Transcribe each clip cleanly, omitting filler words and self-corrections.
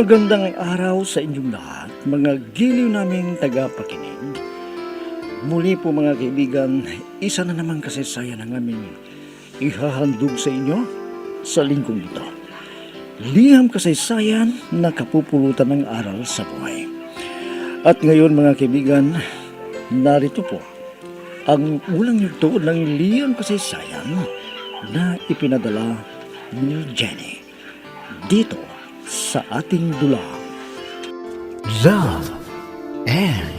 Magandang araw sa inyong lahat, mga giliw naming tagapakinig. Muli po mga kaibigan, isa na naman kasaysayan ang aming ihahandog sa inyo sa linggong ito. Liham kasaysayan na kapupulutan ng aral sa buhay. At ngayon mga kaibigan, narito po ang unang yugto ng liham kasaysayan na ipinadala ni Jenny dito sa ating dulang Love and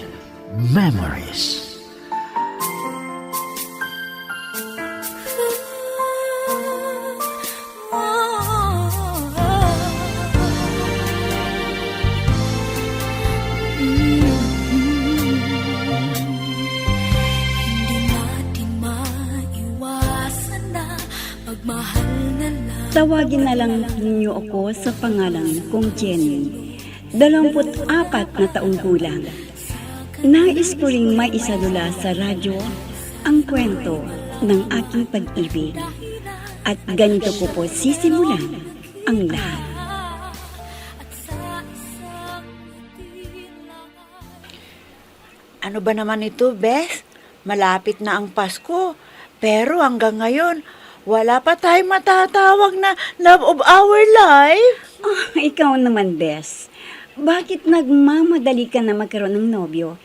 Memories. Tawagin na lang ninyo ako sa pangalan kong Jenny. 24 na taong gulang. Nais ko ring maisalula sa radyo ang kwento ng aking pag-ibig. At ganito ko po sisimulan ang lahat. Ano ba naman ito, Bes? Malapit na ang Pasko. Pero hanggang ngayon, wala pa tayong matatawag na love of our life. Ikaw naman, Bes. Bakit nagmamadali ka na magkaroon ng nobyo?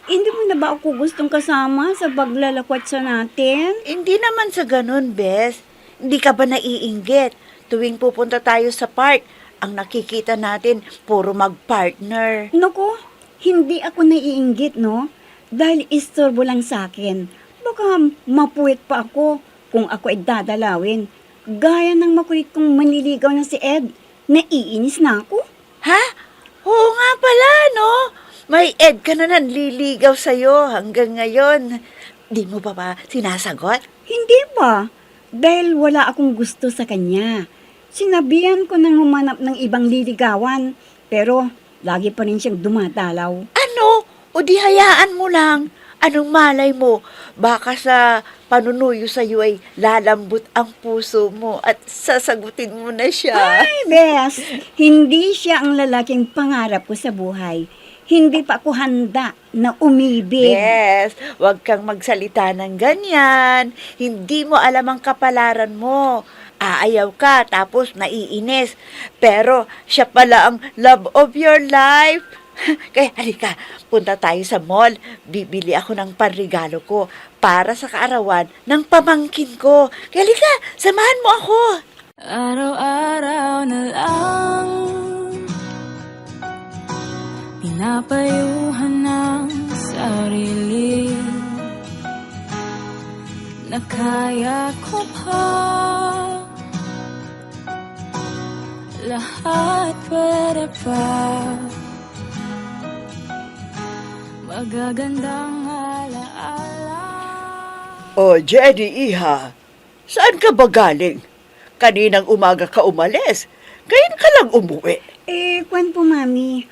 Hindi mo na ba ako gustong kasama sa paglalakwatsa natin? Hindi naman sa ganun, Bes. Hindi ka ba naiinggit? Tuwing pupunta tayo sa park, ang nakikita natin, puro mag-partner. Naku, hindi ako naiinggit, no? Dahil istorbo lang sa akin. Baka mapuwit pa ako kung ako ay dadalawin. Gaya ng makulit kong manliligaw na si Ed, naiinis na ako. Ha? Oo nga pala, no? May Ed ka na nanliligaw sa'yo hanggang ngayon. Di mo ba sinasagot? Hindi ba? Dahil wala akong gusto sa kanya. Sinabihan ko nang humanap ng ibang liligawan, pero lagi pa rin siyang dumadalaw. Ano? O di hayaan mo lang. Anong malay mo? Baka sa panunuyo sa'yo ay lalambot ang puso mo at sasagutin mo na siya. Ay, Bes, hindi siya ang lalaking pangarap ko sa buhay. Hindi pa ako handa na umibig. Yes, huwag kang magsalita ng ganyan. Hindi mo alam ang kapalaran mo. Aayaw ka tapos naiinis. Pero siya pala ang love of your life. Kaya halika, punta tayo sa mall. Bibili ako ng panregalo ko para sa kaarawan ng pamangkin ko. Kaya halika, samahan mo ako. Araw-araw na lang pinapayuhan ng sarili na kaya ko pa lahat, pwede pa magagandang alaala. O, Jenny, iha, saan ka ba galing? Kaninang umaga ka umalis. Ngayon ka lang umuwi. Kwan po, Mami.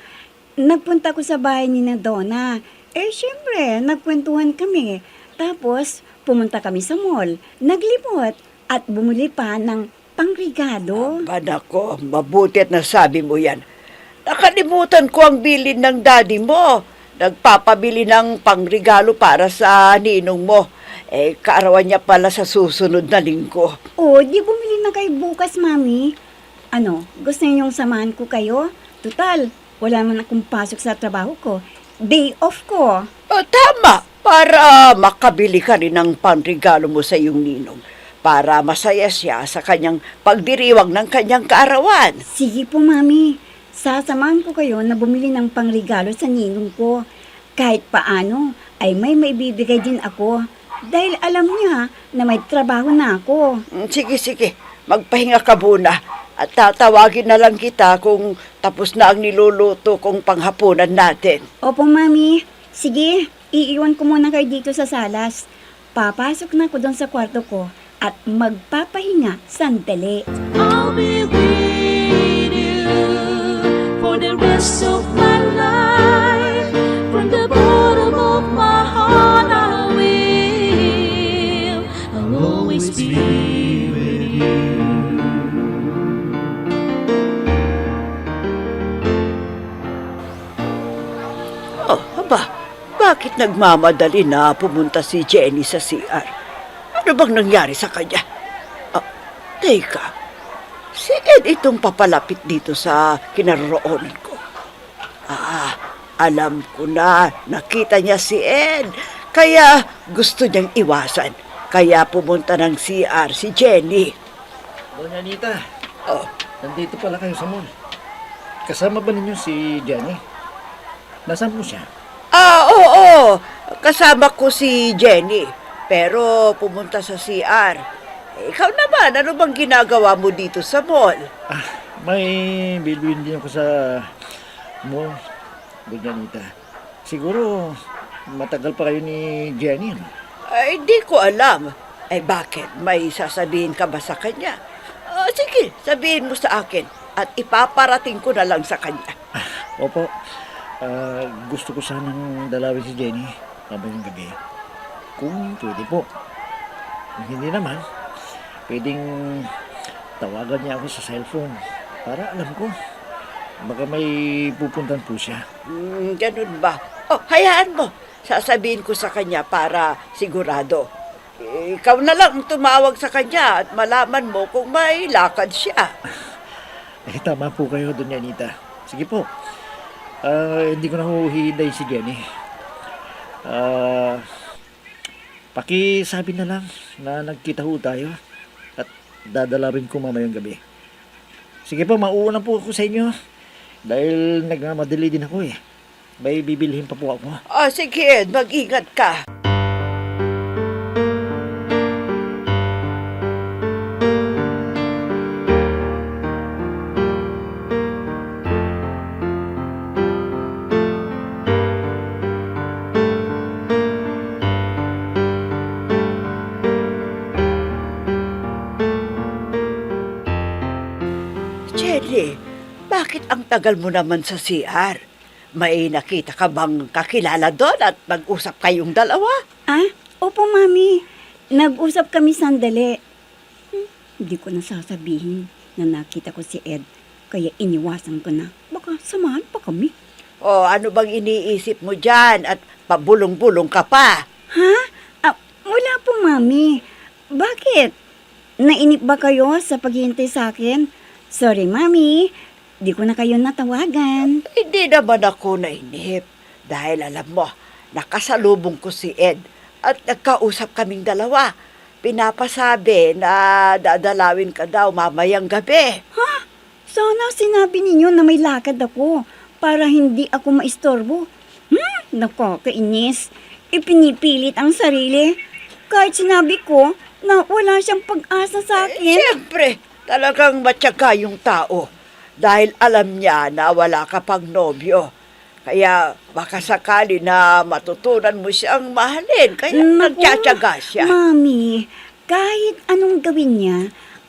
Nagpunta ko sa bahay ni na Donna. Syempre, nagkwentuhan kami. Tapos, pumunta kami sa mall. Naglimot at bumili pa ng pangregalo. Nako, mabuti at nasabi mo yan. Nakalimutan ko ang bilin ng daddy mo. Nagpapabili ng pangregalo para sa ninong mo. Kaarawan niya pala sa susunod na linggo. Di bumili na kayo bukas, Mami. Ano, gusto niyo yung samahan ko kayo? Total, wala man akong pasok sa trabaho ko. Day off ko. Tama, para makabili ka rin ng pangregalo mo sa iyong ninong. Para masaya siya sa kanyang pagdiriwang ng kanyang kaarawan. Sige po, Mami. Sasamahan ko kayo na bumili ng pangregalo sa ninong ko. Kahit paano, ay may maibibigay din ako. Dahil alam niya na may trabaho na ako. Sige. Magpahinga ka muna. At tatawagin na lang kita kung tapos na ang niluluto kong panghapunan natin. Opo, Mami. Sige, iiwan ko muna kayo dito sa salas. Papasok na ako doon sa kwarto ko at magpapahinga sandali. I'll be with you for the rest of my life. From the bottom of my heart I will. I'll always be with you. Oh, haba, bakit nagmamadali na pumunta si Jenny sa CR? Ano bang nangyari sa kanya? Ah, teka, si Ed itong papalapit dito sa kinaroroonan ko. Ah, alam ko na, nakita niya si Ed. Kaya gusto niyang iwasan. Kaya pumunta ng CR si Jenny. Doña Anita, Oh, nandito pala kayo sa mall. Kasama ba ninyo si Jenny? Nasaan po siya? oo. Kasama ko si Jenny. Pero pumunta sa CR. Ikaw naman, ano bang ginagawa mo dito sa mall? May bilbilin din ako sa mall, Doña Anita. Siguro, matagal pa kayo ni Jenny, ano? Ay, di ko alam. Ay, bakit? May sasabihin ka ba sa kanya? Sige, sabihin mo sa akin. At ipaparating ko na lang sa kanya. Opo, gusto ko sanang dalawin si Jenny mamayang gabi. Kung pwede po. Kung hindi naman, pwedeng tawagan niya ako sa cellphone para alam ko. Baka may pupuntan po siya. Ganun ba? Oh, hayaan mo. Sasabihin ko sa kanya para sigurado. Ikaw na lang tumawag sa kanya at malaman mo kung may lakad siya. Tama po kayo, Doña Anita. Sige po. Hindi ko na huhihinday si Jenny. Pakisabi na lang na nagkita ho tayo at dadalawin ko mamayang gabi. Sige po, mauuna po ako sa inyo dahil nagmamadali din ako eh. May bibilhin pa po ako. Sige, mag-ingat ka. Jenny, bakit ang tagal mo naman sa CR? May nakita ka bang kakilala doon at nag-usap kayong dalawa? Opo, Mami. Nag-usap kami sandali. Hindi ko na sasabihin na nakita ko si Ed. Kaya iniwasan ko na. Baka samahan pa kami. O ano bang iniisip mo dyan at pabulong-bulong ka pa? Ha? Wala po, Mami. Bakit? Nainip ba kayo sa paghihintay sa akin? Sorry, Mami. Di ko na kayo natawagan. Hindi naman ako nainip. Dahil alam mo, nakasalubong ko si Ed at nagkausap kaming dalawa. Pinapasabi na dadalawin ka daw mamayang gabi. Sana sinabi ninyo na may lakad ako para hindi ako maistorbo. Nakakainis. Ipinipilit ang sarili. Kahit sinabi ko na wala siyang pag-asa sa akin. Siyempre, talagang matyaga yung tao. Dahil alam niya na wala ka pang nobyo. Kaya baka sakali na matutunan mo siyang mahalin. Kaya nagtsatsaga siya. Mami, kahit anong gawin niya,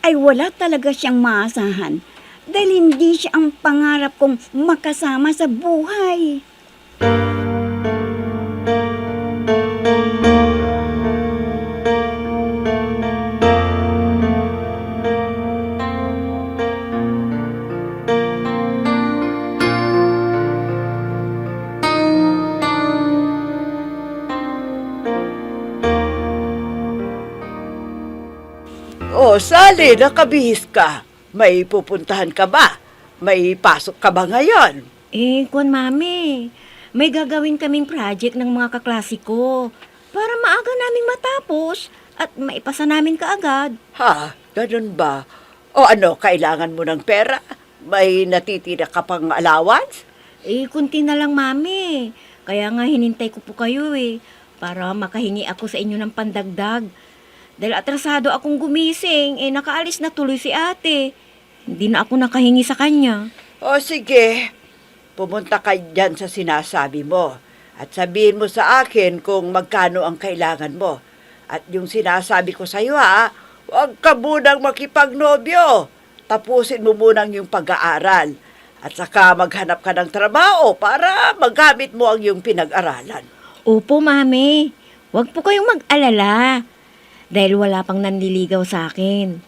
ay wala talaga siyang maasahan. Dahil hindi siya ang pangarap kong makasama sa buhay. Sally, nakabihis ka. May pupuntahan ka ba? May pasok ka ba ngayon? Kwan mami, may gagawin kaming project ng mga kaklase ko para maaga naming matapos at maipasa namin kaagad. Ha? Ganun ba? O ano, kailangan mo ng pera? May natitira ka pang allowance? Kunti na lang mami. Kaya nga hinintay ko po kayo para makahingi ako sa inyo ng pandagdag. Dahil atrasado akong gumising, nakaalis na tuloy si ate. Hindi na ako nakahingi sa kanya. O sige, pumunta ka dyan sa sinasabi mo. At sabihin mo sa akin kung magkano ang kailangan mo. At yung sinasabi ko sa'yo huwag ka munang makipagnobyo. Tapusin mo munang yung pag-aaral. At saka maghanap ka ng trabaho para magamit mo ang yung pinag-aralan. Opo mami, huwag po kayong mag-alala. Dahil wala pang nanliligaw sa akin.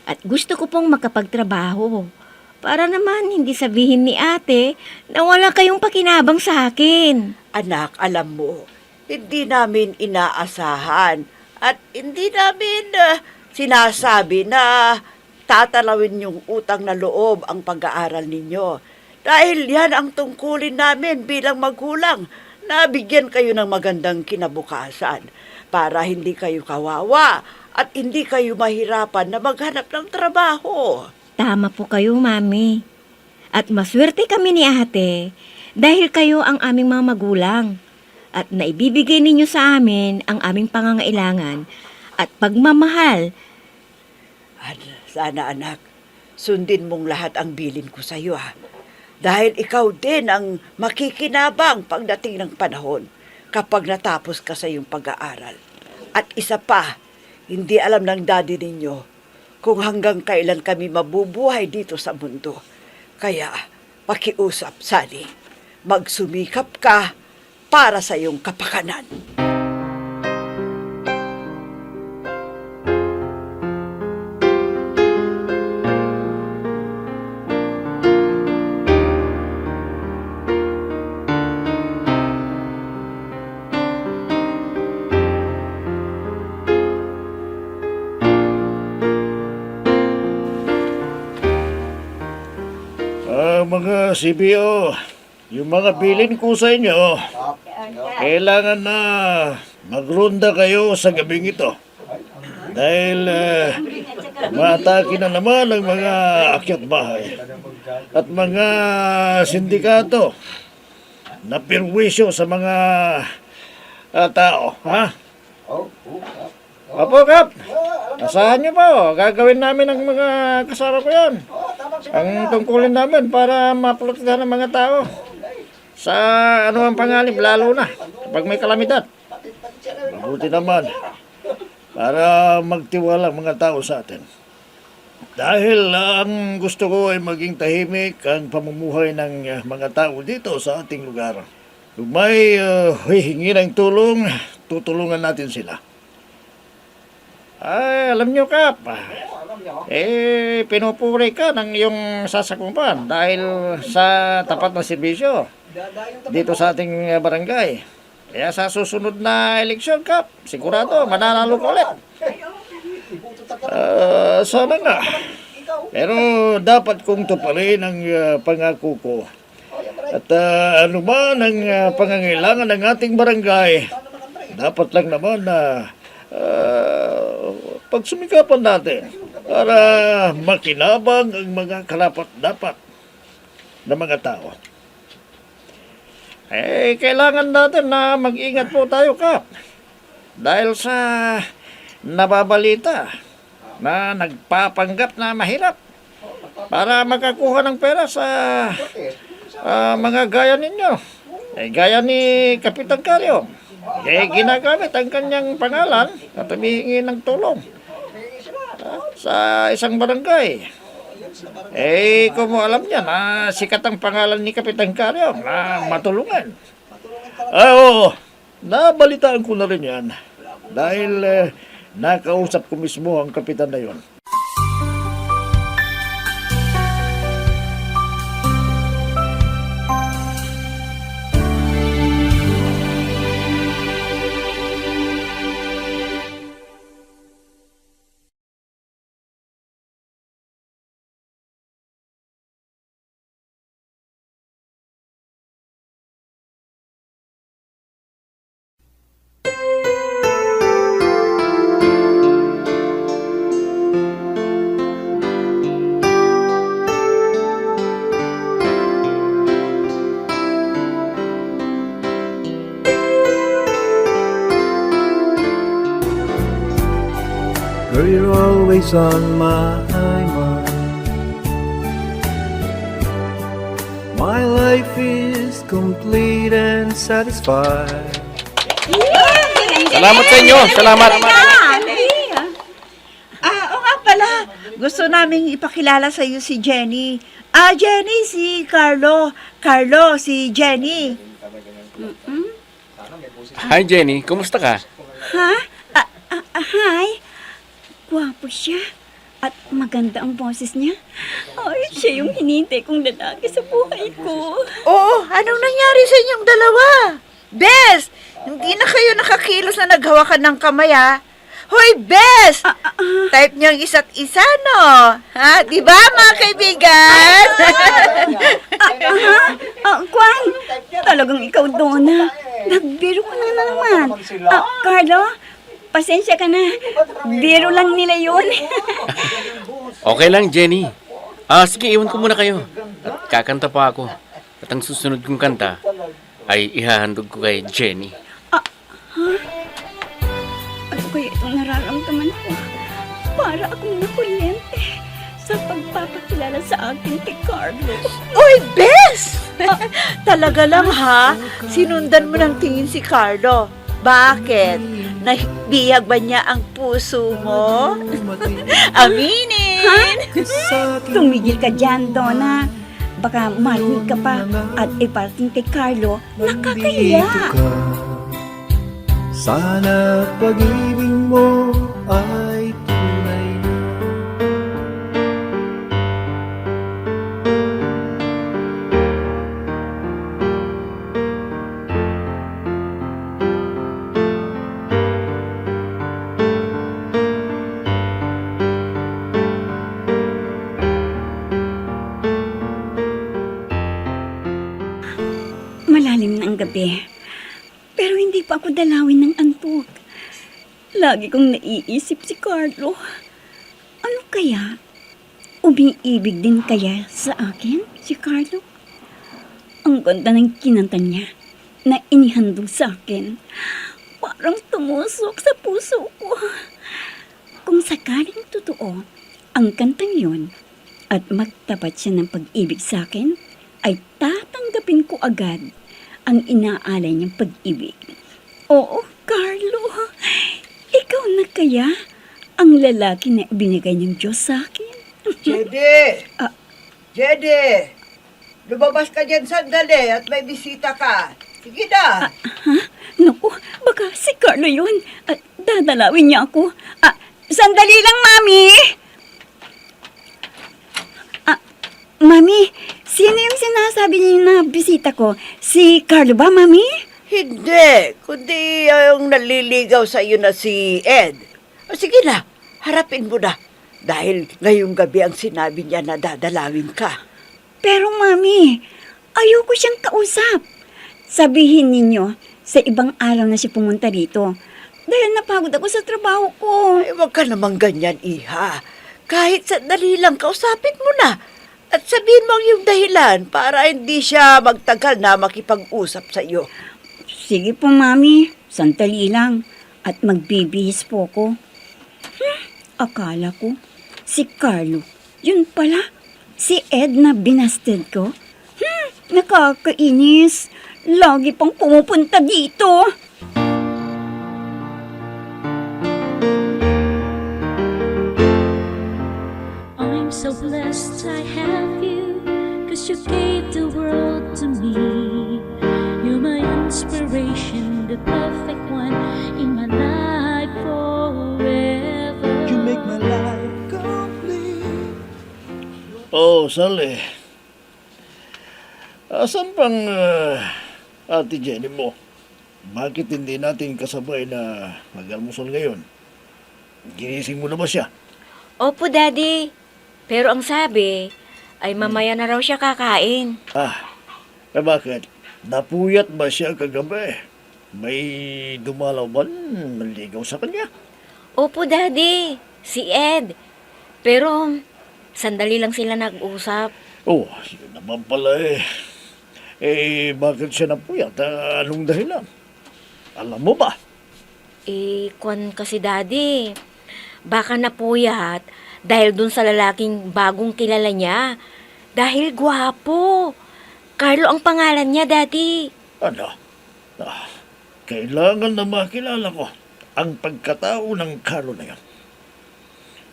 At gusto ko pong makapagtrabaho. Para naman hindi sabihin ni ate na wala kayong pakinabang sa akin. Anak, alam mo, hindi namin inaasahan at hindi namin sinasabi na tatalawin yung utang na loob ang pag-aaral ninyo. Dahil yan ang tungkulin namin bilang magulang na bigyan kayo ng magandang kinabukasan para hindi kayo kawawa at hindi kayo mahirapan na maghanap ng trabaho. Tama po kayo, Mami. At maswerte kami ni ate dahil kayo ang aming mga magulang. At naibibigay ninyo sa amin ang aming pangangailangan at pagmamahal. At sana anak, sundin mong lahat ang bilin ko sa iyo Dahil ikaw din ang makikinabang pagdating ng panahon kapag natapos ka sa iyong pag-aaral. At isa pa, hindi alam ng daddy ninyo kung hanggang kailan kami mabubuhay dito sa mundo. Kaya, pakiusap, Sally, magsumikap ka para sa iyong kapakanan. Mga CBO, yung mga bilin ko sa inyo, kailangan na magronda kayo sa gabing ito. Dahil matake na naman ang mga akyat bahay at mga sindikato na pirwisyo sa mga tao. Ha? Opo, Kap. Asahan niyo po, gagawin namin ang mga kasama ko yan. Ang tungkulin namin para maprotektahan ng mga tao sa ano ang panganib, lalo na kapag may kalamidad. Mabuti naman para magtiwala ang mga tao sa atin. Dahil ang gusto ko ay maging tahimik ang pamumuhay ng mga tao dito sa ating lugar. Kung may hihingi ng tulong, tutulungan natin sila. Ay, alam nyo, Kap, pinupuri ka ng iyong sasakumpan dahil sa tapat na serbisyo dito sa ating barangay. Kaya sa susunod na eleksyon, Kap, sigurado, mananalo ka ulit. Sana nga. Pero dapat kong tuparin ang pangako ko. At ano man ang pangangailangan ng ating barangay, dapat lang naman na pagsumikapan natin para makinabang ang mga karapat-dapat ng mga tao. Kailangan natin na mag-ingat po tayo, Kap. Dahil sa nababalita na nagpapanggap na mahirap para makakuha ng pera sa mga gaya ninyo. Gaya ni Kapitan Karyong. Ginagamit ang kanyang pangalan at humihingi ng tulong sa isang barangay. Kung mo alam niya na sikat ang pangalan ni Kapitan Karyong na matulungan. Oo, nabalitaan ko na rin yan. Dahil nakausap ko mismo ang kapitan na yon. Girl, you're always on my mind. My life is complete and satisfied. Salamat sa inyo. Salamat. Oo nga pala, gusto naming ipakilala sa iyo si Jenny. Jenny, si Carlo. Carlo, si Jenny. Hi Jenny, kumusta ka? Ha? Hi. Gwapo siya. At maganda ang boses niya. Ay, siya yung hinintay kong lalaki sa buhay ko. Oo, anong nangyari sa inyong dalawa? hindi na kayo nakakilos na naghawakan ng kamay, ha? Hoy, Bes! Type niyang isa't isa, no? Ha? Di ba, mga kaibigan? Kwan, talagang ikaw, Donna. Nagbiro ka na naman. Carlo, pasensya ka na. Biro lang nila yun. Okay lang, Jenny. Sige, iwan ko muna kayo. At kakanta pa ako. At ang susunod kong kanta ay ihahandog ko kay Jenny. Ano kaya itong nararamdaman ko? Para akong nakuryente sa pagpapakilala sa akin kay Carlo. Uy, Bes! Talaga lang, ha? Sinundan mo ng tingin si Carlo. Bakit? Nabihag ba niya ang puso mo? Aminin! Tumigil ka dyan, Donna. Baka marinig ka pa at iparating kay Carlo, nakakahiya. Dito ka. Sana pag-ibig mo ay tunay na. Malalim na ang gabi, pero hindi pa ako dalawin ng antok. Lagi kong naiisip si Carlo. Ano kaya? Umiibig din kaya sa akin si Carlo? Ang ganda ng kinanta niya na inihandog sa akin. Parang tumusok sa puso ko. Kung sakaling totoo ang kantang yun at magtapat siya ng pag-ibig sa akin, ay tatanggapin ko agad ang inaalay niyang pag-ibig. Oo, Carlo, ikaw na kaya ang lalaki na binigay ng Diyos sa akin? Jede! Ah. Jede! Lumabas ka dyan sandali at may bisita ka. Sige na. Ha? Naku, baka si Carlo yun. Dadalawin niya ako. Sandali lang, Mami! Mami, sino yung sinasabi niyo na bisita ko? Si Carlo ba, Mami? Hindi, kundi yung naliligaw sa iyo na si Ed. Sige na, harapin mo na. Dahil ngayong gabi ang sinabi niya na dadalawin ka. Pero, Mami, ayoko siyang kausap. Sabihin ninyo, sa ibang araw na siya pumunta dito. Dahil napagod ako sa trabaho ko. Ay, huwag ka namang ganyan, Iha. Kahit sandali lang, kausapin mo na. At sabihin mo ang iyong dahilan para hindi siya magtagal na makipag-usap sa iyo. Sige po, Mami. Sandali lang. At magbibihis po ko. Akala ko, si Carlo. Yun pala, si Ed na binasted ko. Nakakainis. Lagi pang pumupunta dito. I'm so blessed I have you, 'cause you gave the world to me. You're my inspiration, the perfect one in my life forever. You make my life complete. Oh, Sally. Asan pang Ate Jenny mo? Bakit hindi natin kasabay na mag-almusal ngayon? Ginising mo na ba siya? Opo, Daddy. Pero ang sabi, ay mamaya na raw siya kakain. Bakit? Napuyat ba siya kagabi? May dumalaw ba naligaw sa kanya? Opo, Daddy. Si Ed. Pero, sandali lang sila nag-usap. Oh, yun naman pala eh. Bakit siya napuyat? Anong dahilan? Alam mo ba? Kwan kasi, Daddy. Baka napuyat dahil dun sa lalaking bagong kilala niya. Dahil gwapo. Carlo ang pangalan niya, Daddy. Ano? Kailangan na makilala ko ang pagkatao ng Carlo na yan.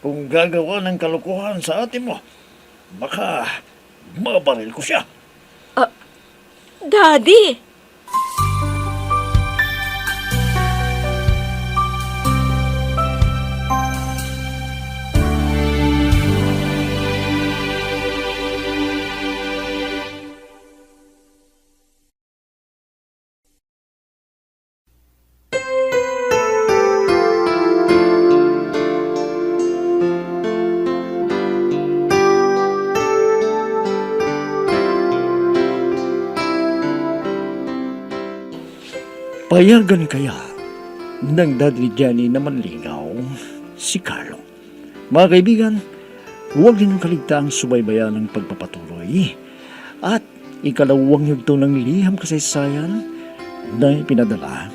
Kung gagawa ng kalokohan sa ate mo, baka mabaril ko siya. Daddy! Payagan kaya ng daddy ni Jenny na manligaw si Carlo. Mga kaibigan, huwag ninyong kaligtaang subaybayan ang pagpapatuloy at ikalawang yugto ng liham kasaysayan na pinadala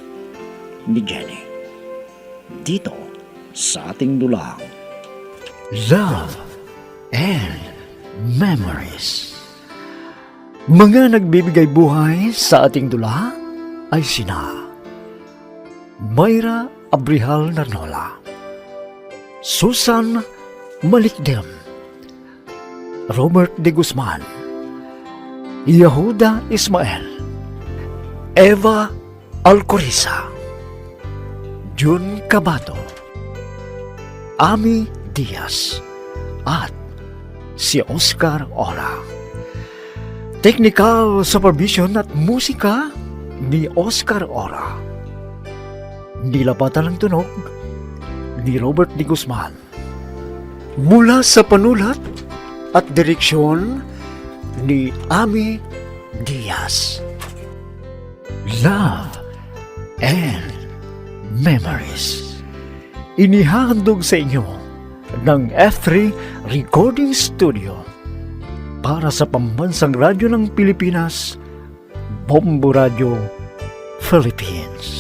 ni Jenny dito sa ating dulang Love and Memories. Mga nagbibigay buhay sa ating dula ay sina Mayra Abrihal Narnola, Susan Malikdem, Robert de Guzman, Yehuda Ismael, Eva Alcoriza, Jun Cabato, Ami Diaz, at si Oscar Ora. Technical supervision at musika ni Oscar Ora. Nilapatan ng tunog ni Robert de Guzman. Mula sa panulat at direksyon ni Ami Diaz. Love and Memories. Inihahandog sa inyo ng F3 Recording Studio para sa Pambansang Radyo ng Pilipinas, Bombo Radio, Philippines.